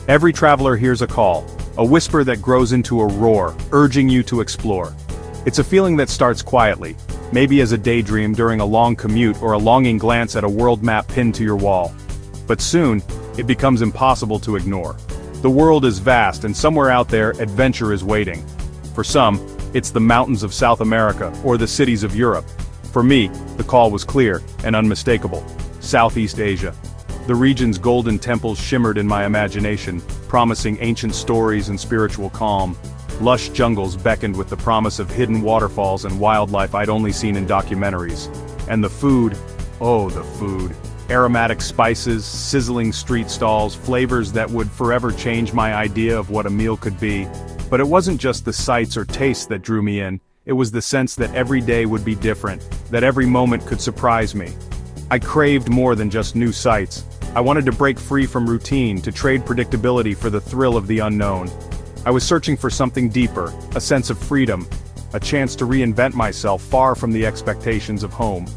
Every traveler hears a call, a whisper that grows into a roar, urging you to explore. It's a feeling that starts quietly, maybe as a daydream during a long commute or a longing glance at a world map pinned to your wall. But soon, it becomes impossible to ignore. The world is vast, and somewhere out there, adventure is waiting. For some, it's the mountains of South America or the cities of Europe. For me, the call was clear and unmistakable: Southeast Asia. The region's golden temples shimmered in my imagination, promising ancient stories and spiritual calm. Lush jungles beckoned with the promise of hidden waterfalls and wildlife I'd only seen in documentaries. And the food, oh the food. Aromatic spices, sizzling street stalls, flavors that would forever change my idea of what a meal could be. But it wasn't just the sights or tastes that drew me in, it was the sense that every day would be different, that every moment could surprise me. I craved more than just new sights. I wanted to break free from routine, to trade predictability for the thrill of the unknown. I was searching for something deeper, a sense of freedom, a chance to reinvent myself far from the expectations of home.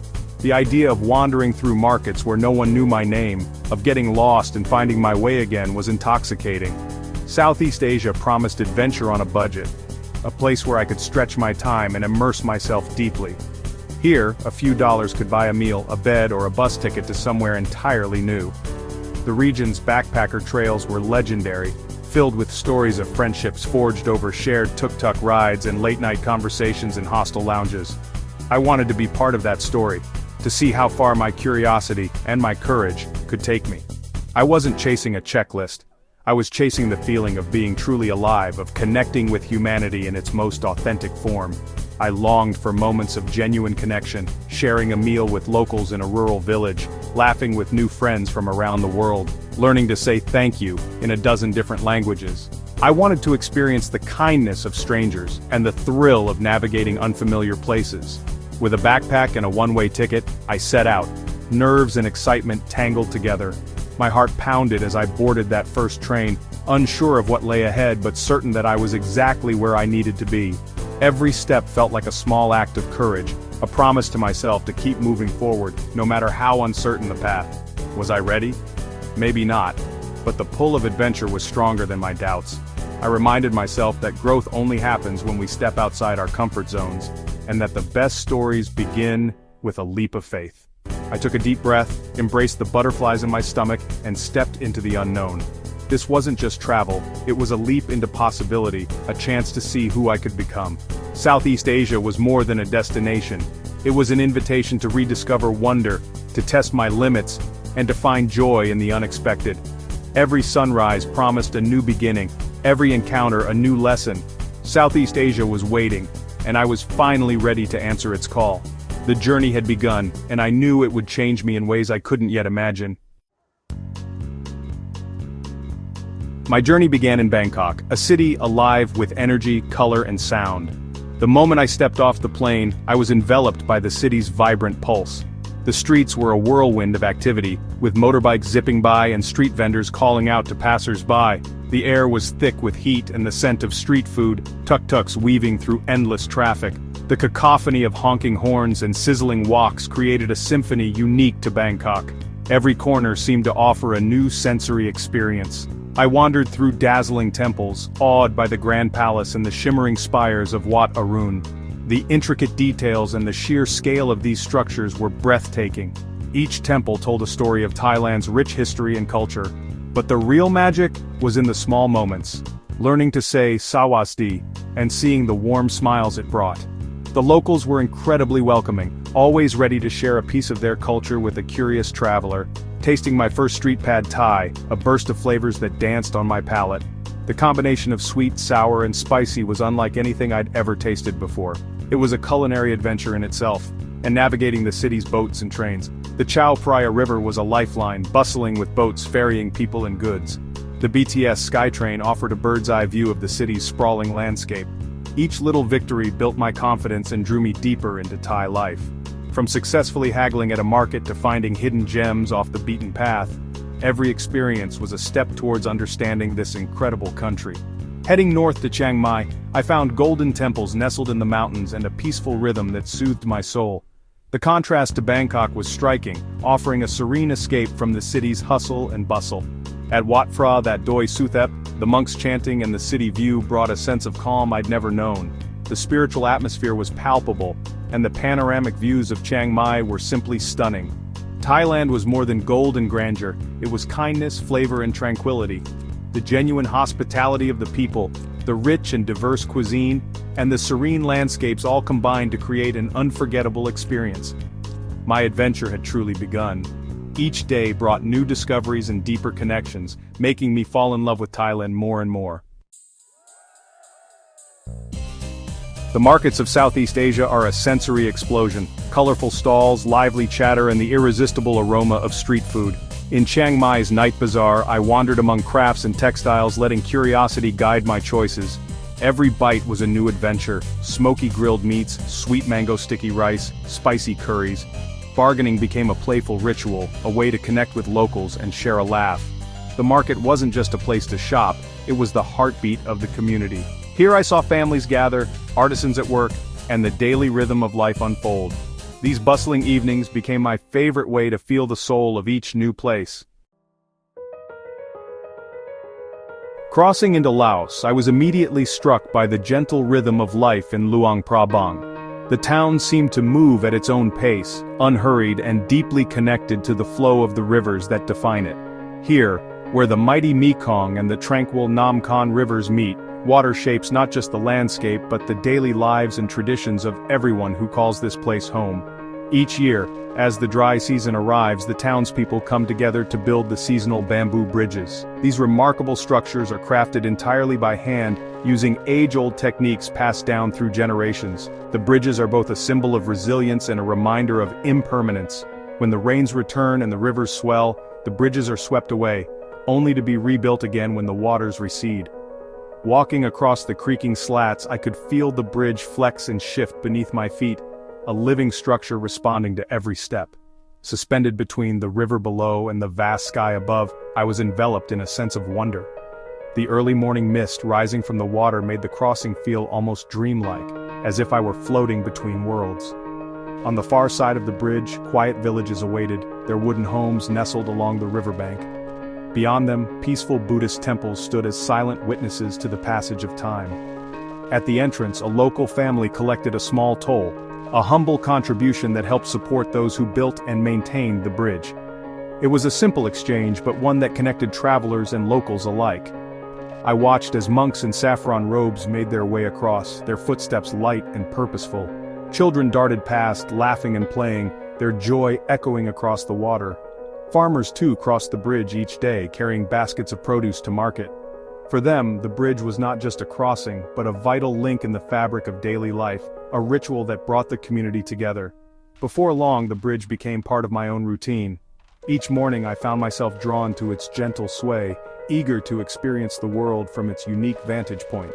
The idea of wandering through markets where no one knew my name, of getting lost and finding my way again, was intoxicating. Southeast Asia promised adventure on a budget, a place where I could stretch my time and immerse myself deeply. Here, a few dollars could buy a meal, a bed, or a bus ticket to somewhere entirely new. The region's backpacker trails were legendary, filled with stories of friendships forged over shared tuk-tuk rides and late-night conversations in hostel lounges. I wanted to be part of that story, to see how far my curiosity and my courage could take me. I wasn't chasing a checklist. I was chasing the feeling of being truly alive, of connecting with humanity in its most authentic form. I longed for moments of genuine connection, sharing a meal with locals in a rural village, laughing with new friends from around the world, learning to say thank you in a dozen different languages. I wanted to experience the kindness of strangers and the thrill of navigating unfamiliar places. With a backpack and a one-way ticket, I set out, nerves and excitement tangled together. My heart pounded as I boarded that first train, unsure of what lay ahead but certain that I was exactly where I needed to be. Every step felt like a small act of courage, a promise to myself to keep moving forward, no matter how uncertain the path. Was I ready? Maybe not, but the pull of adventure was stronger than my doubts. I reminded myself that growth only happens when we step outside our comfort zones, and that the best stories begin with a leap of faith. I took a deep breath, embraced the butterflies in my stomach, and stepped into the unknown. This wasn't just travel, it was a leap into possibility, a chance to see who I could become. Southeast Asia was more than a destination. It was an invitation to rediscover wonder, to test my limits, and to find joy in the unexpected. Every sunrise promised a new beginning, every encounter a new lesson. Southeast Asia was waiting, and I was finally ready to answer its call. The journey had begun, and I knew it would change me in ways I couldn't yet imagine. My journey began in Bangkok, a city alive with energy, color, and sound. The moment I stepped off the plane, I was enveloped by the city's vibrant pulse. The streets were a whirlwind of activity, with motorbikes zipping by and street vendors calling out to passers-by. The air was thick with heat and the scent of street food, tuk-tuks weaving through endless traffic. The cacophony of honking horns and sizzling woks created a symphony unique to Bangkok. Every corner seemed to offer a new sensory experience. I wandered through dazzling temples, awed by the Grand Palace and the shimmering spires of Wat Arun. The intricate details and the sheer scale of these structures were breathtaking. Each temple told a story of Thailand's rich history and culture. But the real magic was in the small moments, learning to say "Sawasdi" and seeing the warm smiles it brought. The locals were incredibly welcoming, always ready to share a piece of their culture with a curious traveler. Tasting my first street pad Thai, a burst of flavors that danced on my palate. The combination of sweet, sour, and spicy was unlike anything I'd ever tasted before. It was a culinary adventure in itself, and navigating the city's boats and trains. The Chao Phraya River was a lifeline, bustling with boats ferrying people and goods. The BTS SkyTrain offered a bird's-eye view of the city's sprawling landscape. Each little victory built my confidence and drew me deeper into Thai life. From successfully haggling at a market to finding hidden gems off the beaten path, every experience was a step towards understanding this incredible country. Heading north to Chiang Mai, I found golden temples nestled in the mountains and a peaceful rhythm that soothed my soul. The contrast to Bangkok was striking, offering a serene escape from the city's hustle and bustle. At Wat Phra that Doi Suthep, the monks chanting and the city view brought a sense of calm I'd never known. The spiritual atmosphere was palpable, and the panoramic views of Chiang Mai were simply stunning. Thailand was more than gold and grandeur, it was kindness, flavor and tranquility. The genuine hospitality of the people, the rich and diverse cuisine, and the serene landscapes all combined to create an unforgettable experience. My adventure had truly begun. Each day brought new discoveries and deeper connections, making me fall in love with Thailand more and more. The markets of Southeast Asia are a sensory explosion. Colorful stalls, lively chatter and the irresistible aroma of street food. In Chiang Mai's night bazaar, I wandered among crafts and textiles, letting curiosity guide my choices. Every bite was a new adventure: smoky grilled meats, sweet mango sticky rice, spicy curries. Bargaining became a playful ritual, a way to connect with locals and share a laugh. The market wasn't just a place to shop, it was the heartbeat of the community. Here I saw families gather, artisans at work, and the daily rhythm of life unfold. These bustling evenings became my favorite way to feel the soul of each new place. Crossing into Laos, I was immediately struck by the gentle rhythm of life in Luang Prabang. The town seemed to move at its own pace, unhurried and deeply connected to the flow of the rivers that define it. Here, where the mighty Mekong and the tranquil Nam Khan rivers meet, water shapes not just the landscape but the daily lives and traditions of everyone who calls this place home. Each year, as the dry season arrives, the townspeople come together to build the seasonal bamboo bridges. These remarkable structures are crafted entirely by hand, using age-old techniques passed down through generations. The bridges are both a symbol of resilience and a reminder of impermanence. When the rains return and the rivers swell, the bridges are swept away, only to be rebuilt again when the waters recede. Walking across the creaking slats, I could feel the bridge flex and shift beneath my feet, a living structure responding to every step. Suspended between the river below and the vast sky above, I was enveloped in a sense of wonder. The early morning mist rising from the water made the crossing feel almost dreamlike, as if I were floating between worlds. On the far side of the bridge, quiet villages awaited, their wooden homes nestled along the riverbank. Beyond them, peaceful Buddhist temples stood as silent witnesses to the passage of time. At the entrance, a local family collected a small toll, a humble contribution that helped support those who built and maintained the bridge. It was a simple exchange, but one that connected travelers and locals alike. I watched as monks in saffron robes made their way across, their footsteps light and purposeful. Children darted past, laughing and playing, their joy echoing across the water. Farmers too crossed the bridge each day, carrying baskets of produce to market. For them, the bridge was not just a crossing, but a vital link in the fabric of daily life, a ritual that brought the community together. Before long, the bridge became part of my own routine. Each morning I found myself drawn to its gentle sway, eager to experience the world from its unique vantage point.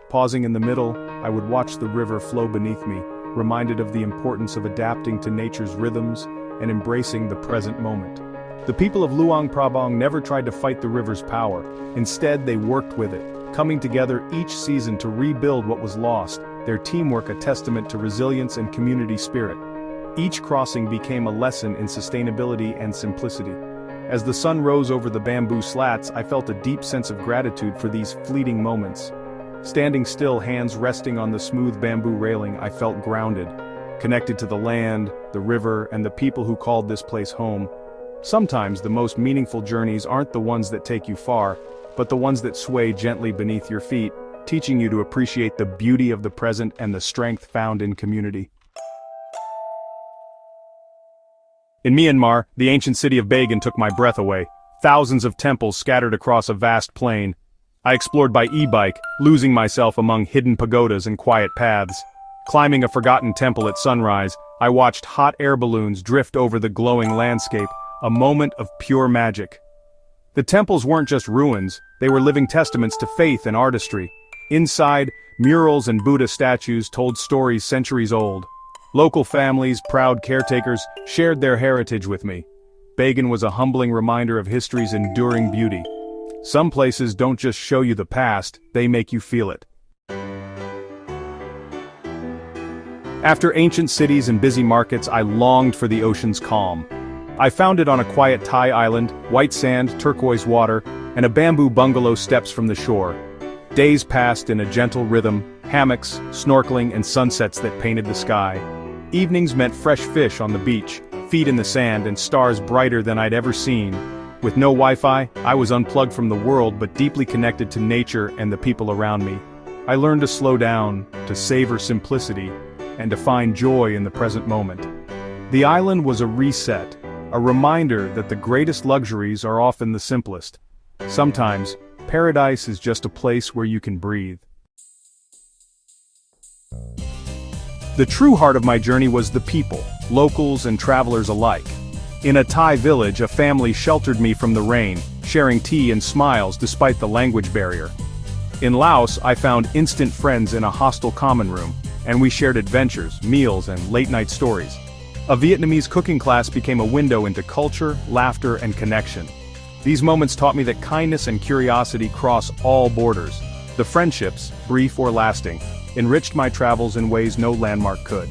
Pausing in the middle, I would watch the river flow beneath me, reminded of the importance of adapting to nature's rhythms and embracing the present moment. The people of Luang Prabang never tried to fight the river's power. Instead, they worked with it, coming together each season to rebuild what was lost, their teamwork a testament to resilience and community spirit. Each crossing became a lesson in sustainability and simplicity. As the sun rose over the bamboo slats, I felt a deep sense of gratitude for these fleeting moments. Standing still, hands resting on the smooth bamboo railing, I felt grounded, connected to the land, the river, and the people who called this place home. Sometimes the most meaningful journeys aren't the ones that take you far, but the ones that sway gently beneath your feet, teaching you to appreciate the beauty of the present and the strength found in community. In Myanmar, the ancient city of Bagan took my breath away. Thousands of temples scattered across a vast plain. I explored by e-bike, losing myself among hidden pagodas and quiet paths. Climbing a forgotten temple at sunrise, I watched hot air balloons drift over the glowing landscape, a moment of pure magic. The temples weren't just ruins, they were living testaments to faith and artistry. Inside, murals and Buddha statues told stories centuries old. Local families, proud caretakers, shared their heritage with me. Bagan was a humbling reminder of history's enduring beauty. Some places don't just show you the past, they make you feel it. After ancient cities and busy markets, I longed for the ocean's calm. I found it on a quiet Thai island, white sand, turquoise water, and a bamboo bungalow steps from the shore. Days passed in a gentle rhythm, hammocks, snorkeling, and sunsets that painted the sky. Evenings meant fresh fish on the beach, feet in the sand, and stars brighter than I'd ever seen. With no Wi-Fi, I was unplugged from the world but deeply connected to nature and the people around me. I learned to slow down, to savor simplicity, and to find joy in the present moment. The island was a reset, a reminder that the greatest luxuries are often the simplest. Sometimes, paradise is just a place where you can breathe. The true heart of my journey was the people, locals and travelers alike. In a Thai village, a family sheltered me from the rain, sharing tea and smiles despite the language barrier. In Laos, I found instant friends in a hostel common room, and we shared adventures, meals, and late-night stories. A Vietnamese cooking class became a window into culture, laughter, and connection. These moments taught me that kindness and curiosity cross all borders. The friendships, brief or lasting, enriched my travels in ways no landmark could.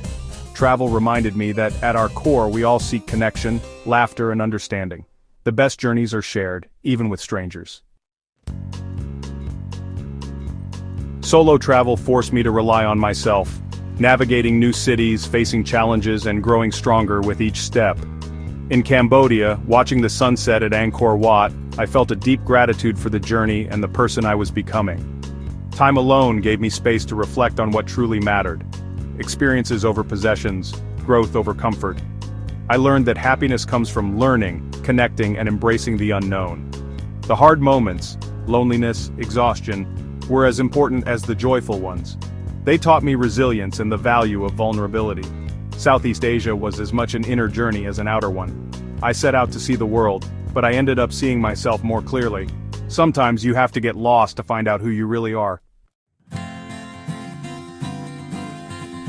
Travel reminded me that at our core we all seek connection, laughter, and understanding. The best journeys are shared, even with strangers. Solo travel forced me to rely on myself, navigating new cities, facing challenges, and growing stronger with each step. In Cambodia, watching the sunset at Angkor Wat, I felt a deep gratitude for the journey and the person I was becoming. Time alone gave me space to reflect on what truly mattered. Experiences over possessions, growth over comfort. I learned that happiness comes from learning, connecting, and embracing the unknown. The hard moments, loneliness, exhaustion, were as important as the joyful ones. They taught me resilience and the value of vulnerability. Southeast Asia was as much an inner journey as an outer one. I set out to see the world, but I ended up seeing myself more clearly. Sometimes you have to get lost to find out who you really are.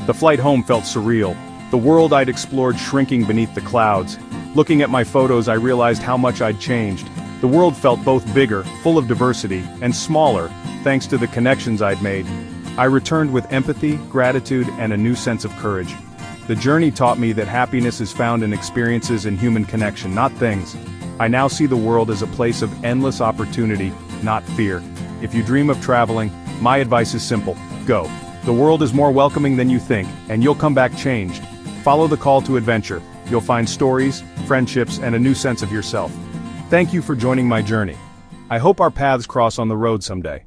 The flight home felt surreal, the world I'd explored shrinking beneath the clouds. Looking at my photos, I realized how much I'd changed. The world felt both bigger, full of diversity, and smaller, thanks to the connections I'd made. I returned with empathy, gratitude, and a new sense of courage. The journey taught me that happiness is found in experiences and human connection, not things. I now see the world as a place of endless opportunity, not fear. If you dream of traveling, my advice is simple: go. The world is more welcoming than you think, and you'll come back changed. Follow the call to adventure. You'll find stories, friendships, and a new sense of yourself. Thank you for joining my journey. I hope our paths cross on the road someday.